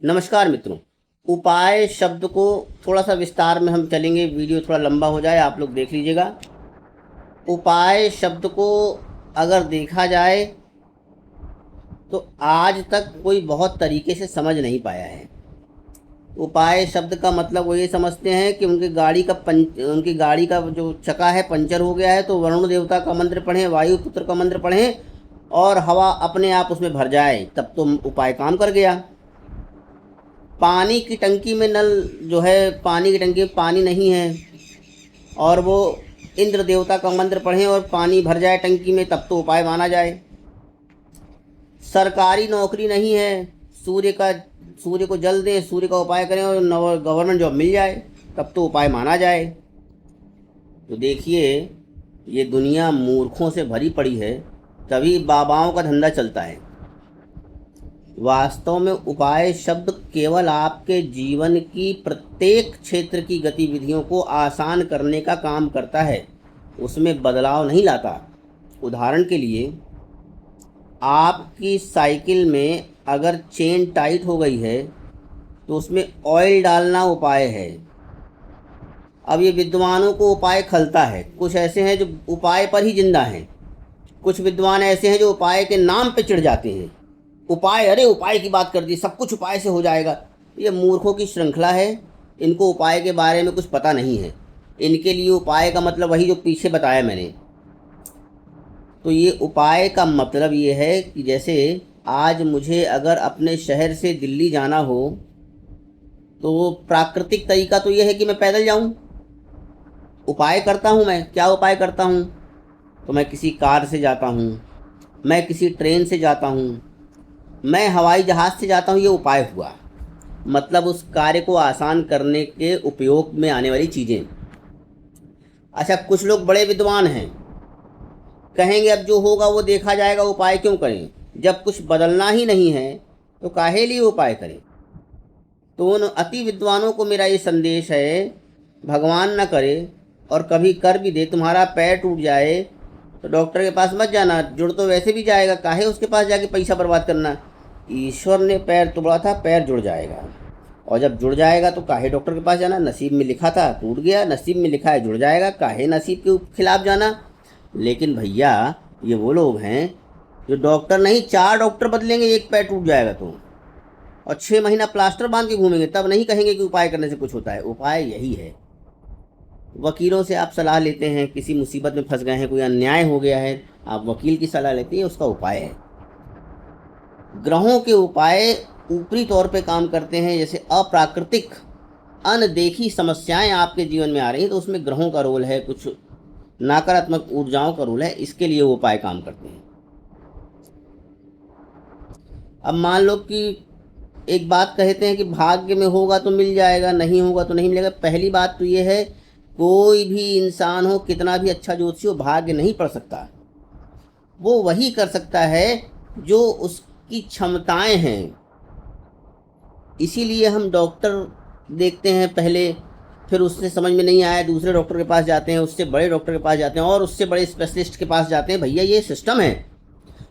नमस्कार मित्रों। उपाय शब्द को थोड़ा सा विस्तार में हम चलेंगे, वीडियो थोड़ा लंबा हो जाए, आप लोग देख लीजिएगा। उपाय शब्द को अगर देखा जाए तो आज तक कोई बहुत तरीके से समझ नहीं पाया है। उपाय शब्द का मतलब वो ये समझते हैं कि उनकी गाड़ी का जो चक्का है पंचर हो गया है, तो वरुण देवता का मंत्र पढ़ें, वायु पुत्र का मंत्र पढ़ें और हवा अपने आप उसमें भर जाए, तब तो उपाय काम कर गया। पानी की टंकी में नल जो है, पानी की टंकी में पानी नहीं है और वो इंद्र देवता का मंत्र पढ़ें और पानी भर जाए टंकी में, तब तो उपाय माना जाए। सरकारी नौकरी नहीं है, सूर्य को जल दें, सूर्य का उपाय करें और गवर्नमेंट जॉब मिल जाए, तब तो उपाय माना जाए। तो देखिए, ये दुनिया मूर्खों से भरी पड़ी है, तभी बाबाओं का धंधा चलता है। वास्तव में उपाय शब्द केवल आपके जीवन की प्रत्येक क्षेत्र की गतिविधियों को आसान करने का काम करता है, उसमें बदलाव नहीं लाता। उदाहरण के लिए, आपकी साइकिल में अगर चेन टाइट हो गई है तो उसमें ऑयल डालना उपाय है। अब ये विद्वानों को उपाय खलता है। कुछ ऐसे हैं जो उपाय पर ही जिंदा हैं, कुछ विद्वान ऐसे हैं जो उपाय के नाम पे चिढ़ जाते हैं। उपाय, अरे उपाय की बात कर दी, सब कुछ उपाय से हो जाएगा। ये मूर्खों की श्रृंखला है। इनको उपाय के बारे में कुछ पता नहीं है। इनके लिए उपाय का मतलब वही जो पीछे बताया मैंने। तो ये उपाय का मतलब ये है कि जैसे आज मुझे अगर अपने शहर से दिल्ली जाना हो तो प्राकृतिक तरीका तो ये है कि मैं पैदल जाऊं। उपाय करता हूं मैं, क्या उपाय करता हूं? तो मैं किसी कार से जाता हूं, मैं किसी ट्रेन से जाता हूं, मैं हवाई जहाज़ से जाता हूँ। ये उपाय हुआ, मतलब उस कार्य को आसान करने के उपयोग में आने वाली चीज़ें। अच्छा, कुछ लोग बड़े विद्वान हैं, कहेंगे अब जो होगा वो देखा जाएगा, उपाय क्यों करें? जब कुछ बदलना ही नहीं है तो काहे लिए उपाय करें? तो उन अति विद्वानों को मेरा ये संदेश है, भगवान न करे और कभी कर भी दे, तुम्हारा पैर टूट जाए तो डॉक्टर के पास मत जाना, जुड़ तो वैसे भी जाएगा, काहे उसके पास जाके पैसा बर्बाद करना। ईश्वर ने पैर तोड़ा था, पैर जुड़ जाएगा, और जब जुड़ जाएगा तो काहे डॉक्टर के पास जाना? नसीब में लिखा था टूट गया, नसीब में लिखा है जुड़ जाएगा, काहे नसीब के खिलाफ जाना? लेकिन भैया, ये वो लोग हैं जो डॉक्टर नहीं, 4 डॉक्टर बदलेंगे एक पैर टूट जाएगा तो, और 6 महीना प्लास्टर बांध के घूमेंगे, तब नहीं कहेंगे कि उपाय करने से कुछ होता है। उपाय यही है। वकीलों से आप सलाह लेते हैं, किसी मुसीबत में फंस गए हैं, कोई अन्याय हो गया है, आप वकील की सलाह लेते हैं, उसका उपाय है। ग्रहों के उपाय ऊपरी तौर पे काम करते हैं। जैसे अप्राकृतिक अनदेखी समस्याएं आपके जीवन में आ रही हैं तो उसमें ग्रहों का रोल है, कुछ नकारात्मक ऊर्जाओं का रोल है, इसके लिए वो उपाय काम करते हैं। अब मान लो कि एक बात कहते हैं कि भाग्य में होगा तो मिल जाएगा, नहीं होगा तो नहीं मिलेगा। पहली बात तो ये है, कोई भी इंसान हो, कितना भी अच्छा ज्योतिषी हो, भाग्य नहीं पढ़ सकता। वो वही कर सकता है जो उसकी क्षमताएं हैं। इसीलिए हम डॉक्टर देखते हैं पहले, फिर उससे समझ में नहीं आया दूसरे डॉक्टर के पास जाते हैं, उससे बड़े डॉक्टर के पास जाते हैं और उससे बड़े स्पेशलिस्ट के पास जाते हैं। भैया, ये सिस्टम है।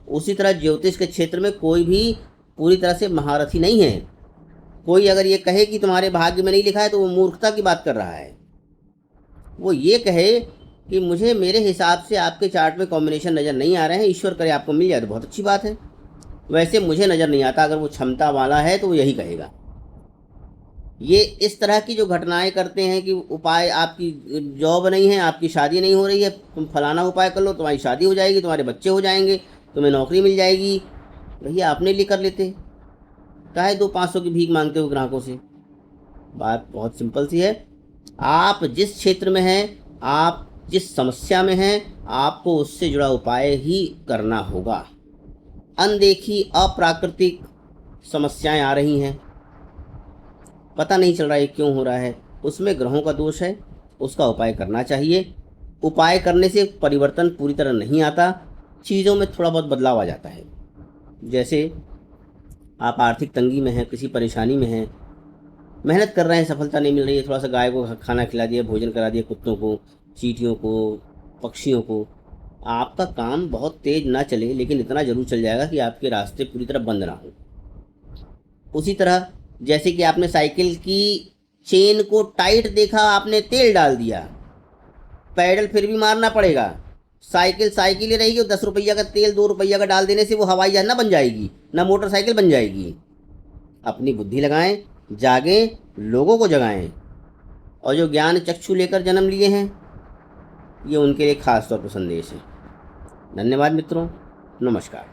उसी तरह ज्योतिष के क्षेत्र में कोई भी पूरी तरह से महारथी नहीं है। कोई अगर ये कहे कि तुम्हारे भाग्य में नहीं लिखा है तो वो मूर्खता की बात कर रहा है। वो ये कहे कि मुझे मेरे हिसाब से आपके चार्ट में कॉम्बिनेशन नज़र नहीं आ रहे हैं, ईश्वर करे आपको मिल जाए तो बहुत अच्छी बात है, वैसे मुझे नज़र नहीं आता। अगर वो क्षमता वाला है तो वो यही कहेगा। ये इस तरह की जो घटनाएं करते हैं कि उपाय, आपकी जॉब नहीं है, आपकी शादी नहीं हो रही है, तुम फलाना उपाय कर लो, तुम्हारी शादी हो जाएगी, तुम्हारे बच्चे हो जाएंगे, तुम्हें नौकरी मिल जाएगी। भैया, अपने लिए कर लेते, काहे 200-500 की भीख मांगते हो ग्राहकों से? बात बहुत सिंपल सी है। आप जिस क्षेत्र में हैं, आप जिस समस्या में हैं, आपको उससे जुड़ा उपाय ही करना होगा। अनदेखी अप्राकृतिक समस्याएं आ रही हैं, पता नहीं चल रहा है क्यों हो रहा है, उसमें ग्रहों का दोष है, उसका उपाय करना चाहिए। उपाय करने से परिवर्तन पूरी तरह नहीं आता, चीज़ों में थोड़ा बहुत बदलाव आ जाता है। जैसे आप आर्थिक तंगी में हैं, किसी परेशानी में हैं, मेहनत कर रहे हैं, सफलता नहीं मिल रही है, थोड़ा सा गाय को खाना खिला दिया, भोजन करा दिया, कुत्तों को, चींटियों को, पक्षियों को, आपका काम बहुत तेज ना चले लेकिन इतना जरूर चल जाएगा कि आपके रास्ते पूरी तरह बंद ना हो। उसी तरह जैसे कि आपने साइकिल की चेन को टाइट देखा, आपने तेल डाल दिया, पैडल फिर भी मारना पड़ेगा, साइकिल साइकिल ही रहेगी। 10 रुपया का तेल 2 रुपया का डाल देने से वो हवाई जहाज ना बन जाएगी, ना मोटरसाइकिल बन जाएगी। अपनी बुद्धि लगाएं, जागें, लोगों को जगाएं। और जो ज्ञान चक्षु लेकर जन्म लिए हैं, ये उनके लिए खास तौर पर संदेश है। धन्यवाद मित्रों, नमस्कार।